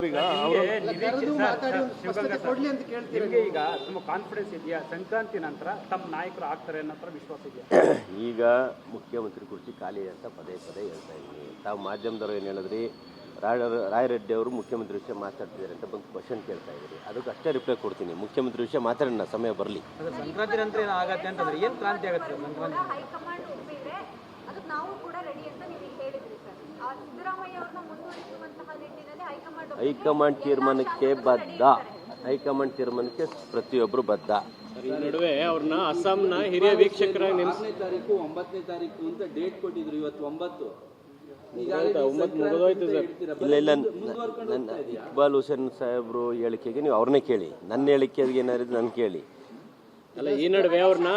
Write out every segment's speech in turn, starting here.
ನಿಮಗೆ ಈಗ ತುಂಬ ಕಾನ್ಫಿಡೆನ್ಸ್ ಇದೆಯಾ ಸಂಕ್ರಾಂತಿ ನಂತರ ತಮ್ಮ ನಾಯಕರು ಆಗ್ತಾರೆ ಅನ್ನೋ ವಿಶ್ವಾಸ ಇದೆಯಾ? ಈಗ ಮುಖ್ಯಮಂತ್ರಿ ಕುರ್ಚಿ ಖಾಲಿ ಅಂತ ಪದೇ ಪದೇ ಹೇಳ್ತಾ ಇದ್ದೀನಿ. ತಾವು ಮಾಧ್ಯಮದವರು ಏನು ಹೇಳಿದ್ರಿ, ರಾಯರೆಡ್ಡಿ ಅವರು ಮುಖ್ಯಮಂತ್ರಿ ವಿಷಯ ಮಾತಾಡ್ತಿದ್ದಾರೆ ಅಂತ ಬಂದು ಕ್ವಶನ್ ಕೇಳ್ತಾ ಇದ್ದೀರಿ. ಅದಕ್ಕೆ ಅಷ್ಟೇ ರಿಪ್ಲೈ ಕೊಡ್ತೀನಿ. ಮುಖ್ಯಮಂತ್ರಿ ವಿಷಯ ಮಾತಾಡೋಣ, ಸಮಯ ಬರಲಿ. ಸಂಕ್ರಾಂತಿ ನಂತರ ಏನಾಗತ್ತೆ ಅಂತಂದ್ರೆ ಏನು ಕ್ರಾಂತಿ ಆಗುತ್ತೆ? ಸಂಕ್ರಾಂತಿ ಹೈಕಮಾಂಡ್ ತೀರ್ಮಾನಕ್ಕೆ ಬದ್ಧ. ಹೈಕಮಾಂಡ್ ತೀರ್ಮಾನಕ್ಕೆ ಪ್ರತಿಯೊಬ್ಬರು ಬದ್ಧ. ಈ ನಡುವೆ ಅವ್ರನ್ನ ಅಸ್ಸಾಂನ ಹಿರಿಯ ವೀಕ್ಷಕರಾಗಿ 9ನೇ ತಾರೀಕು ಅಂತ ಡೇಟ್ ಕೊಟ್ಟಿದ್ರು. ಇವತ್ತು 9 ಇಲ್ಲ ನನ್ನ ಇಕ್ಬಾಲ್ ಹುಸೇನ್ ಸಾಹೇಬ್ರು ಹೇಳಿಕೆಗೆ ನೀವು ಅವ್ರನ್ನೇ ಕೇಳಿ. ನನ್ನ ಹೇಳಿಕೆಗೆ ಏನಾದ್ರು ನಾನು ಕೇಳಿ. ಅಲ್ಲ, ಈ ನಡುವೆ ಅವ್ರನ್ನ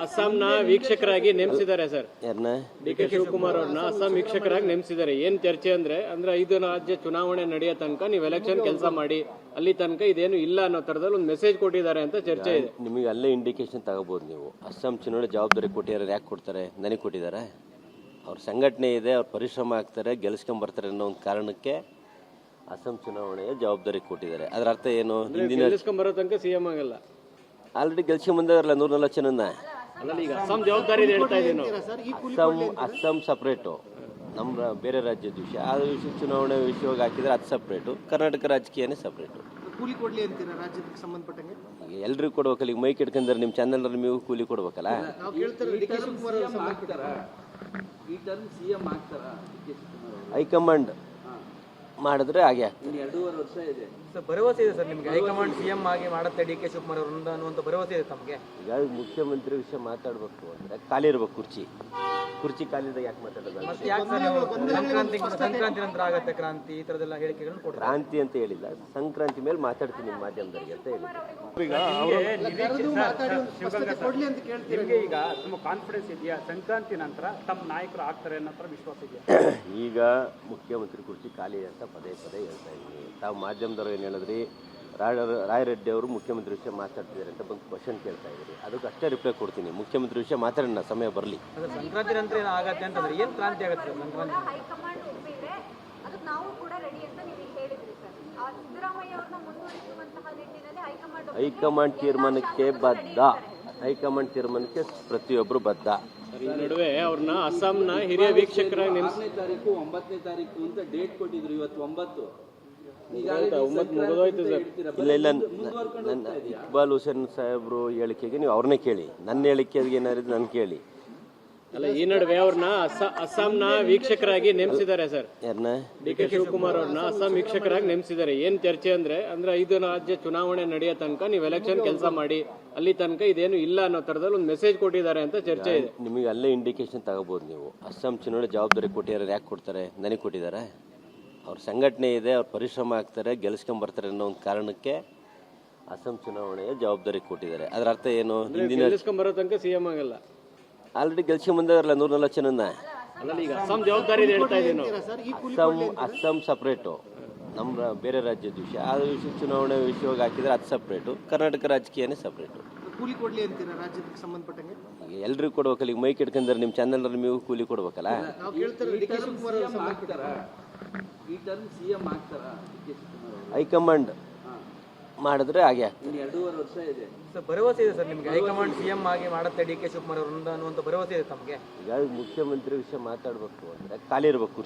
ಅಸ್ಸಾಂನ ವೀಕ್ಷಕರಾಗಿ ನೇಮಿಸಿದ್ದಾರೆ ಸರ್. ಯಾರನ್ನ? ಡಿ.ಕೆ. ಶಿವಕುಮಾರ್ ಅವ್ರನ್ನ ಅಸ್ಸಾಂ ವೀಕ್ಷಕರಾಗಿ ನೇಮಿಸಿದ್ದಾರೆ. ಏನ್ ಚರ್ಚೆ ಅಂದ್ರೆ 5 ರಾಜ್ಯ ಚುನಾವಣೆ ನಡೆಯೋ ತನಕ ನೀವು ಎಲೆಕ್ಷನ್ ಕೆಲಸ ಮಾಡಿ, ಅಲ್ಲಿ ತನಕ ಇದೇನು ಇಲ್ಲ ಅನ್ನೋ ತರದಲ್ಲಿ ಒಂದು ಮೆಸೇಜ್ ಕೊಟ್ಟಿದ್ದಾರೆ ಅಂತ ಚರ್ಚೆ ಇದೆ. ನಿಮಗೆ ಅಲ್ಲೇ ಇಂಡಿಕೇಶನ್ ತಗೋಬಹುದು ನೀವು. ಅಸ್ಸಾಂ ಚುನಾವಣೆ ಜವಾಬ್ದಾರಿ ಕೊಟ್ಟಿದ್ದಾರೆ. ಯಾಕೆ ಕೊಡ್ತಾರೆ? ನನಗೆ ಕೊಟ್ಟಿದ್ದಾರೆ. ಅವ್ರ ಸಂಘಟನೆ ಇದೆ, ಅವ್ರು ಪರಿಶ್ರಮ ಆಗ್ತಾರೆ, ಗೆಲ್ಸ್ಕೊಂಡ್ಬರ್ತಾರೆ ಅನ್ನೋ ಒಂದು ಕಾರಣಕ್ಕೆ ಅಸ್ಸಾಂ ಚುನಾವಣೆಯ ಜವಾಬ್ದಾರಿ ಕೊಟ್ಟಿದ್ದಾರೆ. ಅದರ ಅರ್ಥ ಏನು? ಗೆಲ್ಸ್ಕೊಂಡ್ಬರೋ ತನಕ ಸಿಎಂ ಆಗಲ್ಲ. ಆಲ್ರೆಡಿ ಗೆಲ್ಸ್ಕೊಂಡ್ ಬಂದಿರಲ್ಲ 140 ಜನನ್ನ. ಈಗ ಅಸ್ಸಾಂ ಜವಾಬ್ದಾರಿ ಹೇಳ್ತಾ ಇದ್ದೀವಿ. ಅಸ್ಸಾಂ ಸಪ್ರೇಟು, ನಮ್ಮ ಬೇರೆ ರಾಜ್ಯದ ವಿಷಯ. ಆ ವಿಷಯ ಚುನಾವಣೆ ವಿಷಯವಾಗಿ ಹಾಕಿದ್ರೆ ಅದು ಸಪ್ರೇಟು. ಕರ್ನಾಟಕ ರಾಜಕೀಯನೇ ಸಪ್ರೇಟು. ಕೂಲಿ ಕೊಡ್ಲಿ ಅಂತೀರಾ ರಾಜ್ಯಕ್ಕೆ ಸಂಬಂಧಪಟ್ಟಂಗೆ? ಎಲ್ರಿಗೂ ಕೊಡ್ಬೇಕಲ್ಲ. ಈಗ ಮೈಕ್ ಇಟ್ಕೊಂಡ್ರೆ ನಿಮ್ಮ ಚಾನಲ್ ನೀವು ಕೂಲಿ ಕೊಡ್ಬೇಕಲ್ಲ. ಹೈಕಮಾಂಡ್ ಮಾಡಿದ್ರೆ ಹಾಗೆ 2.5 ವರ್ಷ ಇದೆ. ಭರವಸೆ ಇದೆ ಸರ್ ನಿಮಗೆ? ಹೈಕಮಾಂಡ್ ಸಿಎಂ ಆಗಿ ಮಾಡುತ್ತೆ ಡಿ.ಕೆ. ಶಿವಕುಮಾರ್ ಅವರಿಂದ ಅನ್ನುವಂಥ ಭರವಸೆ ಇದೆ ತಮಗೆ? ಈಗ ಮುಖ್ಯಮಂತ್ರಿ ವಿಷಯ ಮಾತಾಡ್ಬೇಕು ಅಂದ್ರೆ ಖಾಲಿ ಇರ್ಬೇಕು ಕುರ್ಚಿ ಖಾಲಿದಾಗ ಯಾಕೆ ಮಾತಾಡೋದು? ಸಂಕ್ರಾಂತಿ ನಂತರ ಆಗತ್ತೆ ಕ್ರಾಂತಿ, ಈ ತರದೆಲ್ಲ ಹೇಳಿಕೆಗಳನ್ನು ಕೊಡ್ತಾರೆ. ಕ್ರಾಂತಿ ಅಂತ ಹೇಳಿಲ್ಲ, ಸಂಕ್ರಾಂತಿ ಮೇಲೆ ಮಾತಾಡ್ತೀನಿ ನಿಮ್ಮ ಮಾಧ್ಯಮದವರಿಗೆ ಅಂತ ಹೇಳಿ. ನಿಮಗೆ ಈಗ ತುಂಬ ಕಾನ್ಫಿಡೆನ್ಸ್ ಇದೆಯಾ ಸಂಕ್ರಾಂತಿ ನಂತರ ತಮ್ಮ ನಾಯಕರು ಆಗ್ತಾರೆ ಅನ್ನೋ ವಿಶ್ವಾಸ ಇದೆಯಾ? ಈಗ ಮುಖ್ಯಮಂತ್ರಿ ಕುರ್ಚಿ ಖಾಲಿ ಅಂತ ಪದೇ ಪದೇ ಹೇಳ್ತಾ ಇದ್ದೀನಿ. ತಾವು ಮಾಧ್ಯಮದವರು ಏನು ಹೇಳಿದ್ರಿ, ರಾಯರೆಡ್ಡಿ ಅವರು ಮುಖ್ಯಮಂತ್ರಿ ವಿಷಯ ಮಾತಾಡ್ತಿದ್ದಾರೆ ಅಂತ ಬಂದು ಕ್ವಶನ್ ಕೇಳ್ತಾ ಇದ್ದೀರಿ. ಅದಕ್ಕೆ ಅಷ್ಟೇ ರಿಪ್ಲೈ ಕೊಡ್ತೀನಿ. ಮುಖ್ಯಮಂತ್ರಿ ವಿಷಯ ಮಾತಾಡೋಣ, ಸಮಯ ಬರಲಿ. ಸಂಕ್ರಾಂತಿ ನಂತರ ಏನಾಗತ್ತೆ ಅಂತಂದ್ರೆ ಏನು ಕ್ರಾಂತಿ ಆಗುತ್ತೆ? ಸಂಕ್ರಾಂತಿ ಹೈಕಮಾಂಡ್ ತೀರ್ಮಾನಕ್ಕೆ ಬದ್ಧ. ಹೈಕಮಾಂಡ್ ತೀರ್ಮಾನಕ್ಕೆ ಪ್ರತಿಯೊಬ್ಬರು ಬದ್ಧ. ಈ ನಡುವೆ ಅವ್ರನ್ನ ಅಸ್ಸಾಂನ ಹಿರಿಯ ವೀಕ್ಷಕರಾಗಿ 9ನೇ ತಾರೀಕು ಅಂತ ಡೇಟ್ ಕೊಟ್ಟಿದ್ರು. ಇವತ್ತು 9 ಇಲ್ಲ ನನ್ನ ಇಕ್ಬಾಲ್ ಹುಸೇನ್ ಸಾಹೇಬ್ರು ಹೇಳಿಕೆಗೆ ನೀವು ಅವ್ರನ್ನೇ ಕೇಳಿ. ನನ್ನ ಹೇಳಿಕೆಗೆ ಏನಾದ್ರು ನಾನು ಕೇಳಿ. ಅಲ್ಲ, ಈ ನಡುವೆ ಅವ್ರನ್ನ ಅಸ್ಸಾಂನ ವೀಕ್ಷಕರಾಗಿ ನೇಮಿಸಿದ್ದಾರೆ ಸರ್. ಯಾರನ್ನ? ಡಿ.ಕೆ. ಶಿವಕುಮಾರ್ ಅವ್ರನ್ನ ಅಸ್ಸಾಂ ವೀಕ್ಷಕರಾಗಿ ನೇಮಿಸಿದ್ದಾರೆ. ಏನ್ ಚರ್ಚೆ ಅಂದ್ರೆ 5 ರಾಜ್ಯ ಚುನಾವಣೆ ನಡೆಯೋ ತನಕ ನೀವು ಎಲೆಕ್ಷನ್ ಕೆಲಸ ಮಾಡಿ, ಅಲ್ಲಿ ತನಕ ಇದೇನು ಇಲ್ಲ ಅನ್ನೋ ತರದಲ್ಲಿ ಒಂದು ಮೆಸೇಜ್ ಕೊಟ್ಟಿದ್ದಾರೆ ಅಂತ ಚರ್ಚೆ ಇದೆ. ನಿಮಗೆ ಅಲ್ಲೇ ಇಂಡಿಕೇಶನ್ ತಗೋಬಹುದು ನೀವು. ಅಸ್ಸಾಂ ಚುನಾವಣೆ ಜವಾಬ್ದಾರಿ ಕೊಟ್ಟಿದ್ದಾರೆ. ಯಾಕೆ ಕೊಡ್ತಾರೆ? ನನಗೆ ಕೊಟ್ಟಿದ್ದಾರೆ. ಅವ್ರ ಸಂಘಟನೆ ಇದೆ, ಅವ್ರು ಪರಿಶ್ರಮ ಆಗ್ತಾರೆ, ಗೆಲ್ಸ್ಕೊಂಡ್ಬರ್ತಾರೆ ಅನ್ನೋ ಒಂದು ಕಾರಣಕ್ಕೆ ಅಸ್ಸಾಂ ಚುನಾವಣೆಯ ಜವಾಬ್ದಾರಿ ಕೊಟ್ಟಿದ್ದಾರೆ. ಅದರ ಅರ್ಥ ಏನು? ಗೆಲ್ಸ್ಕೊಂಡ್ಬರೋ ತನಕ ಸಿಎಂ ಆಗಲ್ಲ. ಆಲ್ರೆಡಿ ಗೆಲ್ಸ್ಕೊಂಡ್ ಬಂದಿರಲ್ಲ 140 ಜನನ್ನ. ಈಗ ಅಸ್ಸಾಂ ಜವಾಬ್ದಾರಿ ಹೇಳ್ತಾ ಇದ್ದೀವಿ. ಅಸ್ಸಾಂ ಸಪ್ರೇಟು, ನಮ್ಮ ಬೇರೆ ರಾಜ್ಯದ ವಿಷಯ. ಆ ವಿಷಯ ಚುನಾವಣೆ ವಿಷಯವಾಗಿ ಹಾಕಿದ್ರೆ ಅದು ಸಪ್ರೇಟು. ಕರ್ನಾಟಕ ರಾಜಕೀಯನೇ ಸಪ್ರೇಟು. ಕೂಲಿ ಕೊಡ್ಲಿ ಅಂತೀರಾ ರಾಜ್ಯಕ್ಕೆ ಸಂಬಂಧಪಟ್ಟಂಗೆ? ಎಲ್ರಿಗೂ ಕೊಡ್ಬೇಕಲ್ಲ. ಈಗ ಮೈಕ್ ಇಟ್ಕೊಂಡ್ರೆ ನಿಮ್ಮ ಚಾನಲ್ ನೀವು ಕೂಲಿ ಕೊಡ್ಬೇಕಲ್ಲ. ಹೈಕಮಾಂಡ್ ಮಾಡಿದ್ರೆ ಹಾಗೆ 2.5 ವರ್ಷ ಇದೆ. ಭರವಸೆ ಇದೆ ಸರ್ ನಿಮಗೆ? ಹೈಕಮಾಂಡ್ ಸಿಎಂ ಆಗಿ ಮಾಡುತ್ತೆ ಡಿ.ಕೆ. ಶಿವಕುಮಾರ್ ಅವರಿಂದ ಅನ್ನುವಂಥ ಭರವಸೆ ಇದೆ ತಮಗೆ? ಈಗ ಮುಖ್ಯಮಂತ್ರಿ ವಿಷಯ ಮಾತಾಡ್ಬೇಕು ಅಂದ್ರೆ ಖಾಲಿ ಇರ್ಬೇಕು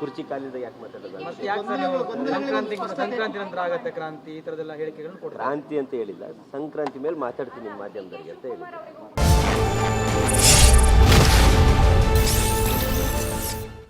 ಕುರ್ಚಿ ಖಾಲಿದಾಗ ಯಾಕೆ ಮಾತಾಡೋದು? ಸಂಕ್ರಾಂತಿ ನಂತರ ಆಗತ್ತೆ ಕ್ರಾಂತಿ, ಈ ತರದೆಲ್ಲ ಹೇಳಿಕೆಗಳನ್ನು ಕೊಡ್ತಾರೆ. ಕ್ರಾಂತಿ ಅಂತ ಹೇಳಿಲ್ಲ, ಸಂಕ್ರಾಂತಿ ಮೇಲೆ ಮಾತಾಡ್ತೀನಿ ನಿಮ್ಮ ಮಾಧ್ಯಮದವರಿಗೆ ಅಂತ ಹೇಳಿ.